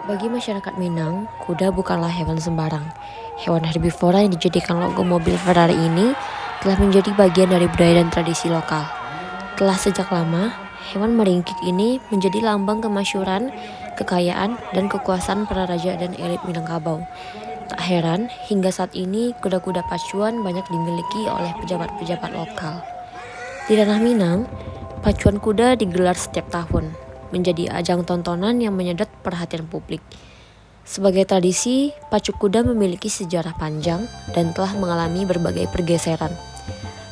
Bagi masyarakat Minang, kuda bukanlah hewan sembarang. Hewan herbivora yang dijadikan logo mobil Ferrari ini telah menjadi bagian dari budaya dan tradisi lokal. Telah sejak lama, hewan meringkik ini menjadi lambang kemasyhuran, kekayaan, dan kekuasaan para raja dan elit Minangkabau. Tak heran, hingga saat ini kuda-kuda pacuan banyak dimiliki oleh pejabat-pejabat lokal. Di tanah Minang, pacuan kuda digelar setiap tahun, menjadi ajang tontonan yang menyedot perhatian publik. Sebagai tradisi, pacu kuda memiliki sejarah panjang dan telah mengalami berbagai pergeseran.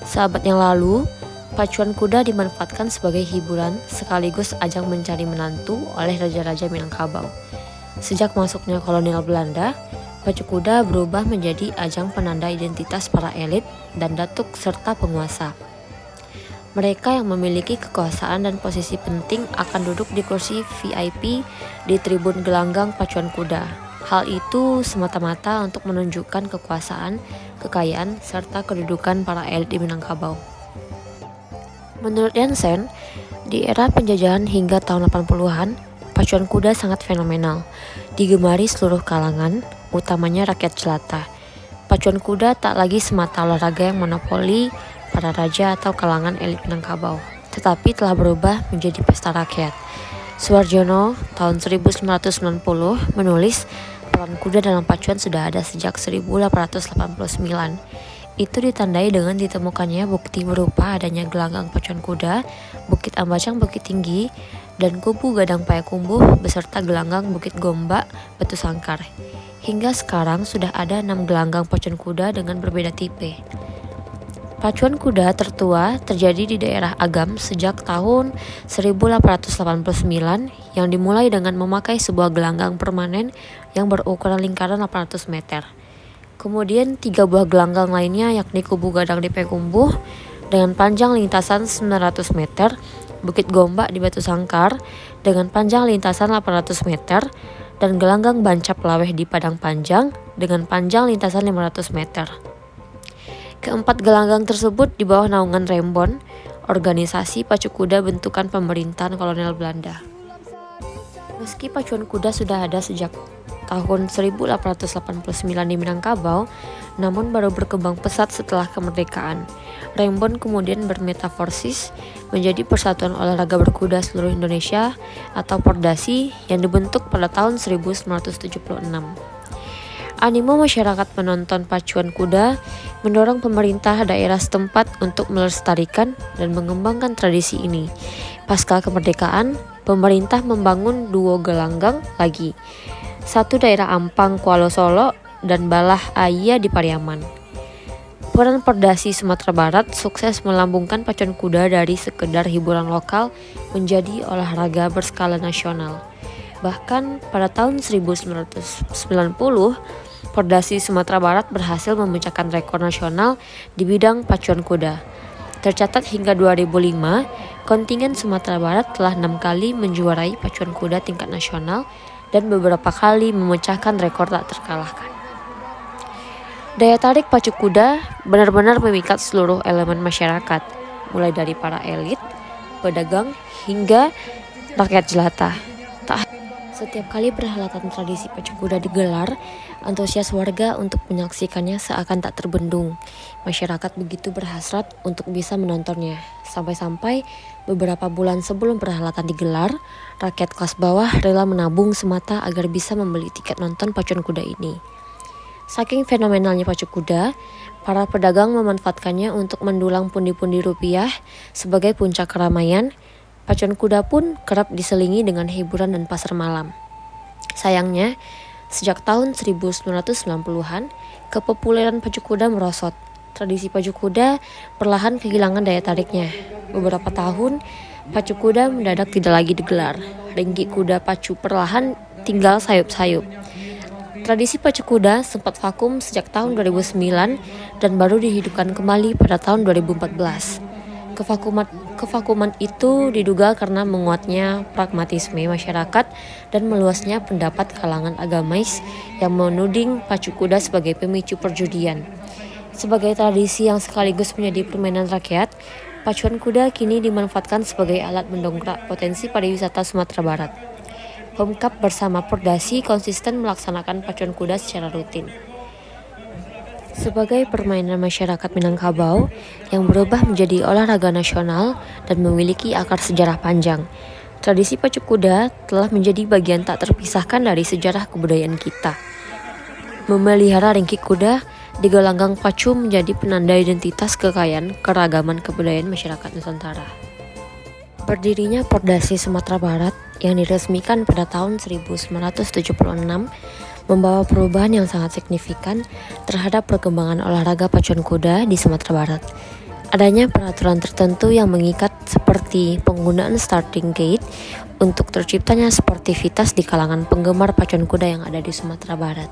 Seabad yang lalu, pacuan kuda dimanfaatkan sebagai hiburan sekaligus ajang mencari menantu oleh raja-raja Minangkabau. Sejak masuknya kolonial Belanda, pacu kuda berubah menjadi ajang penanda identitas para elit dan datuk serta penguasa. Mereka yang memiliki kekuasaan dan posisi penting akan duduk di kursi VIP di tribun gelanggang pacuan kuda. Hal itu semata-mata untuk menunjukkan kekuasaan, kekayaan, serta kedudukan para elit di Minangkabau. Menurut Jansen, di era penjajahan hingga tahun 80-an, pacuan kuda sangat fenomenal, digemari seluruh kalangan, utamanya rakyat jelata. Pacuan kuda tak lagi semata olahraga yang monopoli para raja atau kalangan elit Minangkabau, tetapi telah berubah menjadi pesta rakyat. Suwarjono tahun 1990 menulis peran kuda dalam pacuan sudah ada sejak 1889. Itu ditandai dengan ditemukannya bukti berupa adanya gelanggang pacuan kuda, Bukit Ambacang Bukit Tinggi, dan Kubu Gadang Payakumbuh beserta gelanggang Bukit Gombak Batu Sangkar. Hingga sekarang sudah ada 6 gelanggang pacuan kuda dengan berbeda tipe. Pacuan kuda tertua terjadi di daerah Agam sejak tahun 1889 yang dimulai dengan memakai sebuah gelanggang permanen yang berukuran lingkaran 800 meter. Kemudian 3 buah gelanggang lainnya yakni Kubu Gadang di Payakumbuh dengan panjang lintasan 900 meter, Bukit Gombak di Batu Sangkar dengan panjang lintasan 800 meter, dan gelanggang Bancap Laweh di Padang Panjang dengan panjang lintasan 500 meter. Keempat gelanggang tersebut di bawah naungan Rembon, organisasi pacu kuda bentukan pemerintahan kolonial Belanda. Meski pacuan kuda sudah ada sejak tahun 1889 di Minangkabau, namun baru berkembang pesat setelah kemerdekaan. Rembon kemudian bermetaforsis menjadi Persatuan Olahraga Berkuda Seluruh Indonesia atau Pordasi yang dibentuk pada tahun 1976. Animo masyarakat menonton pacuan kuda mendorong pemerintah daerah setempat untuk melestarikan dan mengembangkan tradisi ini. Pasca kemerdekaan, pemerintah membangun 2 gelanggang lagi, satu daerah Ampang Kuala Solo dan Balah Aya di Pariaman. Peran Pordasi Sumatera Barat sukses melambungkan pacuan kuda dari sekedar hiburan lokal menjadi olahraga berskala nasional. Bahkan pada tahun 1990, Pordasi Sumatera Barat berhasil memecahkan rekor nasional di bidang pacuan kuda. Tercatat hingga 2005, kontingen Sumatera Barat telah 6 kali menjuarai pacuan kuda tingkat nasional dan beberapa kali memecahkan rekor tak terkalahkan. Daya tarik pacu kuda benar-benar memikat seluruh elemen masyarakat, mulai dari para elit, pedagang, hingga rakyat jelata. Setiap kali perhelatan tradisi pacu kuda digelar, antusias warga untuk menyaksikannya seakan tak terbendung. Masyarakat begitu berhasrat untuk bisa menontonnya. Sampai-sampai beberapa bulan sebelum perhelatan digelar, rakyat kelas bawah rela menabung semata agar bisa membeli tiket nonton pacuan kuda ini. Saking fenomenalnya pacu kuda, para pedagang memanfaatkannya untuk mendulang pundi-pundi rupiah sebagai puncak keramaian. Pacuan kuda pun kerap diselingi dengan hiburan dan pasar malam. Sayangnya, sejak tahun 1990-an, kepopuleran pacu kuda merosot. Tradisi pacu kuda perlahan kehilangan daya tariknya. Beberapa tahun, pacu kuda mendadak tidak lagi digelar. Ringkik kuda pacu perlahan tinggal sayup-sayup. Tradisi pacu kuda sempat vakum sejak tahun 2009 dan baru dihidupkan kembali pada tahun 2014. Kevakuman itu diduga karena menguatnya pragmatisme masyarakat dan meluasnya pendapat kalangan agamais yang menuding pacu kuda sebagai pemicu perjudian. Sebagai tradisi yang sekaligus menjadi permainan rakyat, pacuan kuda kini dimanfaatkan sebagai alat mendongkrak potensi pariwisata Sumatera Barat. Pemkap bersama Pordasi konsisten melaksanakan pacuan kuda secara rutin. Sebagai permainan masyarakat Minangkabau yang berubah menjadi olahraga nasional dan memiliki akar sejarah panjang, tradisi pacu kuda telah menjadi bagian tak terpisahkan dari sejarah kebudayaan kita. Memelihara ringkih kuda di gelanggang pacu menjadi penanda identitas kekayaan keragaman kebudayaan masyarakat Nusantara. Berdirinya Pordasi Sumatera Barat yang diresmikan pada tahun 1976 membawa perubahan yang sangat signifikan terhadap perkembangan olahraga pacuan kuda di Sumatera Barat. Adanya peraturan tertentu yang mengikat seperti penggunaan starting gate untuk terciptanya sportivitas di kalangan penggemar pacuan kuda yang ada di Sumatera Barat.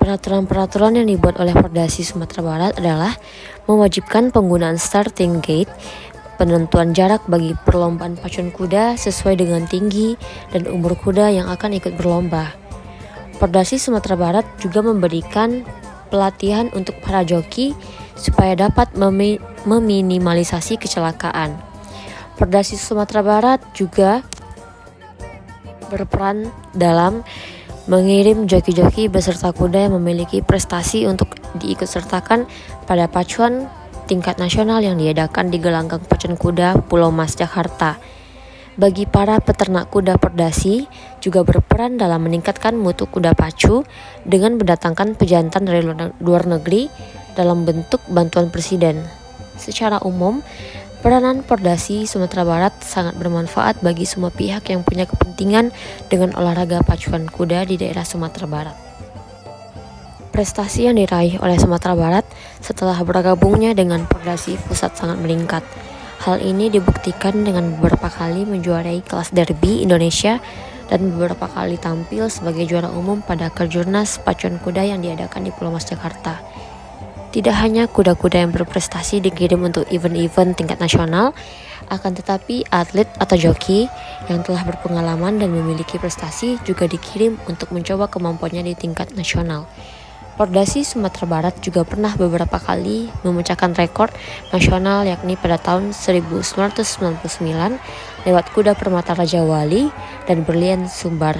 Peraturan-peraturan yang dibuat oleh Pordasi Sumatera Barat adalah mewajibkan penggunaan starting gate, penentuan jarak bagi perlombaan pacuan kuda sesuai dengan tinggi dan umur kuda yang akan ikut berlomba. Pordasi Sumatera Barat juga memberikan pelatihan untuk para joki supaya dapat meminimalisasi kecelakaan. Pordasi Sumatera Barat juga berperan dalam mengirim joki-joki beserta kuda yang memiliki prestasi untuk diikutsertakan pada pacuan tingkat nasional yang diadakan di Gelanggang Pacuan Kuda Pulau Mas, Jakarta. Bagi para peternak kuda, Pordasi juga berperan dalam meningkatkan mutu kuda pacu dengan mendatangkan pejantan dari luar negeri dalam bentuk bantuan presiden. Secara umum, peranan Pordasi Sumatera Barat sangat bermanfaat bagi semua pihak yang punya kepentingan dengan olahraga pacuan kuda di daerah Sumatera Barat. Prestasi yang diraih oleh Sumatera Barat setelah bergabungnya dengan Pordasi Pusat sangat meningkat. Hal ini dibuktikan dengan beberapa kali menjuarai kelas derby Indonesia dan beberapa kali tampil sebagai juara umum pada Kejurnas Pacuan Kuda yang diadakan di Pulau Mas, Jakarta. Tidak hanya kuda-kuda yang berprestasi dikirim untuk event-event tingkat nasional, akan tetapi atlet atau joki yang telah berpengalaman dan memiliki prestasi juga dikirim untuk mencoba kemampuannya di tingkat nasional. Pordasi Sumatera Barat juga pernah beberapa kali memecahkan rekor nasional yakni pada tahun 1999 lewat kuda Permata Raja Wali dan Berlian Sumbar.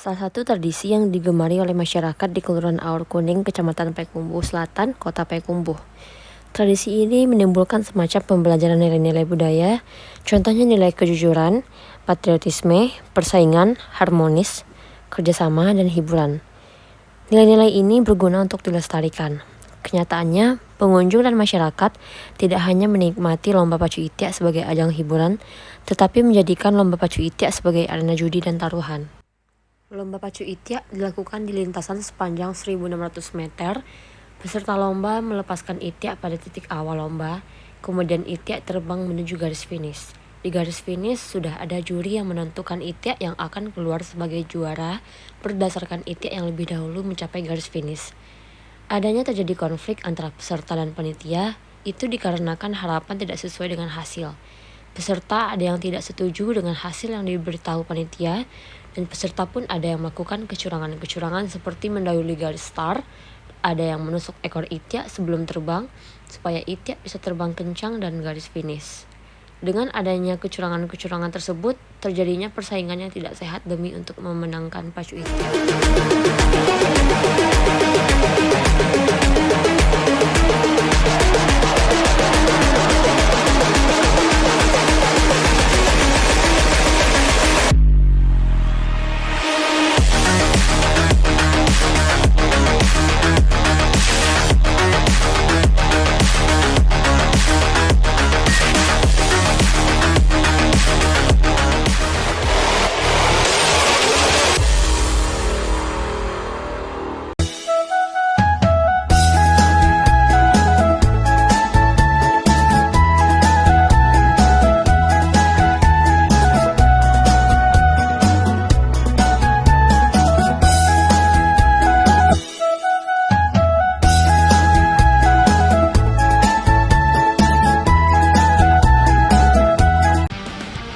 Salah satu tradisi yang digemari oleh masyarakat di Kelurahan Aur Kuning, Kecamatan Payakumbuh Selatan, Kota Payakumbuh. Tradisi ini menimbulkan semacam pembelajaran nilai-nilai budaya, contohnya nilai kejujuran, patriotisme, persaingan, harmonis, kerjasama, dan hiburan. Nilai-nilai ini berguna untuk dilestarikan. Kenyataannya, pengunjung dan masyarakat tidak hanya menikmati lomba pacu itiak sebagai ajang hiburan, tetapi menjadikan lomba pacu itiak sebagai arena judi dan taruhan. Lomba pacu itiak dilakukan di lintasan sepanjang 1.600 meter. Peserta lomba melepaskan itiak pada titik awal lomba, kemudian itiak terbang menuju garis finish. Di garis finish sudah ada juri yang menentukan itiak yang akan keluar sebagai juara berdasarkan itiak yang lebih dahulu mencapai garis finish. Adanya terjadi konflik antara peserta dan panitia itu dikarenakan harapan tidak sesuai dengan hasil. Peserta ada yang tidak setuju dengan hasil yang diberitahu panitia, dan peserta pun ada yang melakukan kecurangan-kecurangan seperti mendahului garis start, ada yang menusuk ekor itiak sebelum terbang supaya itiak bisa terbang kencang dan garis finish. Dengan adanya kecurangan-kecurangan tersebut, terjadinya persaingan yang tidak sehat demi untuk memenangkan pacu itu.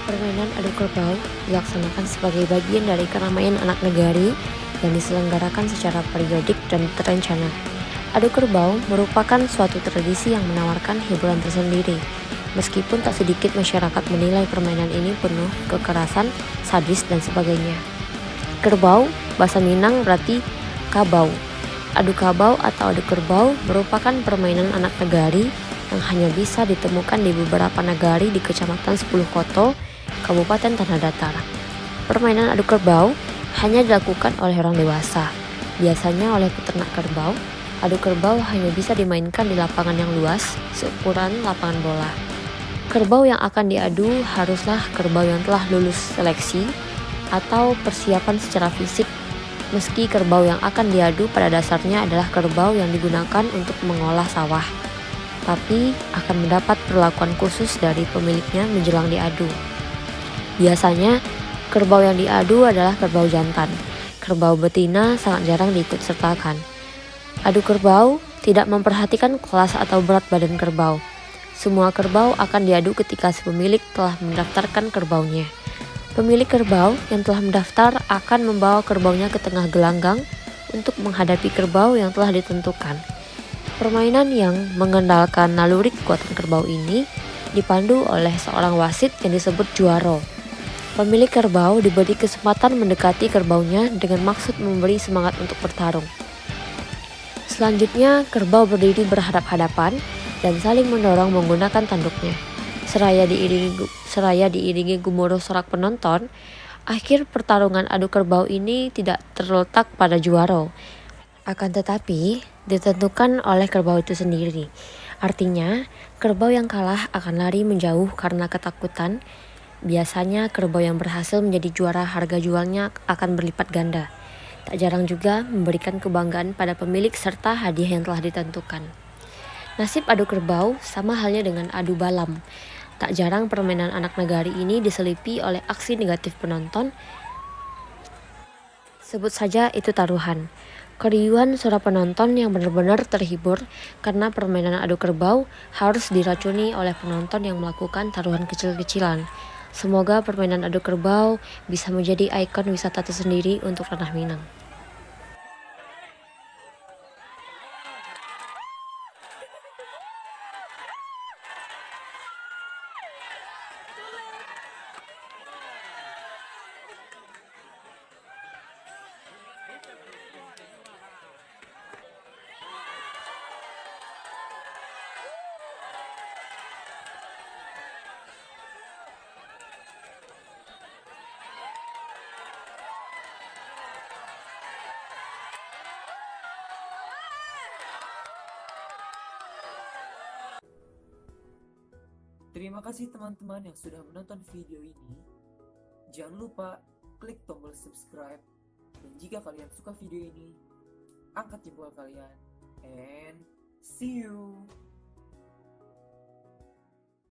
Permainan adu kerbau dilaksanakan sebagai bagian dari keramaian anak negari yang diselenggarakan secara periodik dan terencana. Adu kerbau merupakan suatu tradisi yang menawarkan hiburan tersendiri, meskipun tak sedikit masyarakat menilai permainan ini penuh kekerasan, sadis, dan sebagainya. Kerbau, bahasa Minang berarti kabau. Adu kabau atau adu kerbau merupakan permainan anak negari yang hanya bisa ditemukan di beberapa negari di Kecamatan 10 Koto, Kabupaten Tanah Datar. Permainan adu kerbau hanya dilakukan oleh orang dewasa, biasanya oleh peternak kerbau. Adu kerbau hanya bisa dimainkan di lapangan yang luas, seukuran lapangan bola. Kerbau yang akan diadu haruslah kerbau yang telah lulus seleksi atau persiapan secara fisik, meski kerbau yang akan diadu pada dasarnya adalah kerbau yang digunakan untuk mengolah sawah, tapi akan mendapat perlakuan khusus dari pemiliknya menjelang diadu. Biasanya, kerbau yang diadu adalah kerbau jantan. Kerbau betina sangat jarang diikut sertakan. Adu kerbau tidak memperhatikan kelas atau berat badan kerbau. Semua kerbau akan diadu ketika si pemilik telah mendaftarkan kerbaunya. Pemilik kerbau yang telah mendaftar akan membawa kerbaunya ke tengah gelanggang untuk menghadapi kerbau yang telah ditentukan. Permainan yang mengandalkan naluri kekuatan kerbau ini dipandu oleh seorang wasit yang disebut juaro. Pemilik kerbau diberi kesempatan mendekati kerbaunya dengan maksud memberi semangat untuk bertarung. Selanjutnya, kerbau berdiri berhadap-hadapan dan saling mendorong menggunakan tanduknya. Seraya diiringi gemuruh sorak penonton, akhir pertarungan adu kerbau ini tidak terletak pada juara, akan tetapi ditentukan oleh kerbau itu sendiri. Artinya, kerbau yang kalah akan lari menjauh karena ketakutan. Biasanya kerbau yang berhasil menjadi juara harga jualnya akan berlipat ganda. Tak jarang juga memberikan kebanggaan pada pemilik serta hadiah yang telah ditentukan. Nasib adu kerbau sama halnya dengan adu balam. Tak jarang permainan anak negari ini diselipi oleh aksi negatif penonton. Sebut saja itu taruhan. Keriuhan suara penonton yang benar-benar terhibur karena permainan adu kerbau harus diracuni oleh penonton yang melakukan taruhan kecil-kecilan. Semoga permainan adu kerbau bisa menjadi ikon wisata tersendiri untuk Tanah Minang. Terima kasih teman-teman yang sudah menonton video ini. Jangan lupa klik tombol subscribe. Dan jika kalian suka video ini, angkat jempol kalian. And see you.